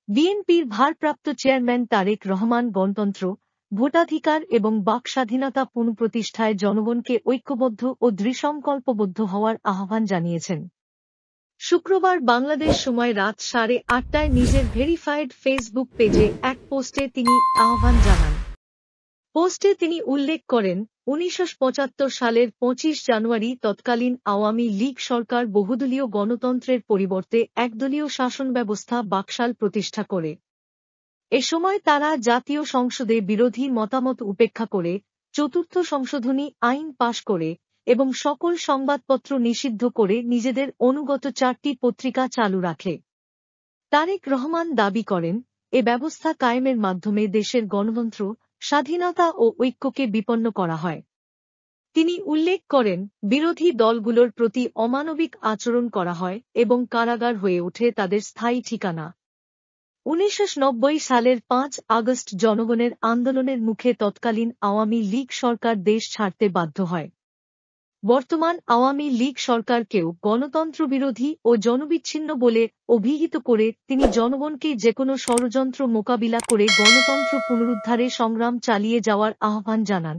বিএনপির ভারপ্রাপ্ত চেয়ারম্যান তারেক রহমান গণতন্ত্র, ভোটাধিকার এবং বাক স্বাধীনতা পুনঃপ্রতিষ্ঠায় জনগণকে ঐক্যবদ্ধ ও দৃঢ়সংকল্পবদ্ধ হওয়ার আহ্বান জানিয়েছেন। শুক্রবার বাংলাদেশ সময় রাত 8:30টায় নিজের ভেরিফাইড ফেসবুক পেজে এক পোস্টে তিনি আহ্বান জানান। পোস্টে তিনি উল্লেখ করেন, ১৯৭৫ সালের ২৫ জানুয়ারি তৎকালীন আওয়ামী লীগ সরকার বহুদলীয় গণতন্ত্রের পরিবর্তে একদলীয় শাসনব্যবস্থা বাকশাল প্রতিষ্ঠা করে। এ সময় তারা জাতীয় সংসদে বিরোধী মতামত উপেক্ষা করে চতুর্থ সংশোধনী আইন পাশ করে এবং সকল সংবাদপত্র নিষিদ্ধ করে নিজেদের অনুগত ৪টি পত্রিকা চালু রাখে। তারেক রহমান দাবি করেন, এ ব্যবস্থা কায়েমের মাধ্যমে দেশের গণতন্ত্র, স্বাধীনতা ও ঐক্যকে বিপন্ন করা হয়। তিনি উল্লেখ করেন, বিরোধী দলগুলোর প্রতি অমানবিক আচরণ করা হয় এবং কারাগার হয়ে ওঠে তাদের স্থায়ী ঠিকানা। ১৯৯০ সালের ৫ আগস্ট জনগণের আন্দোলনের মুখে তৎকালীন আওয়ামী লীগ সরকার দেশ ছাড়তে বাধ্য হয়। বর্তমান আওয়ামী লীগ সরকারকেও গণতন্ত্রবিরোধী ও জনবিচ্ছিন্ন বলে অভিহিত করে তিনি জনগণকে যেকোনো ষড়যন্ত্র মোকাবিলা করে গণতন্ত্র পুনরুদ্ধারে সংগ্রাম চালিয়ে যাওয়ার আহ্বান জানান।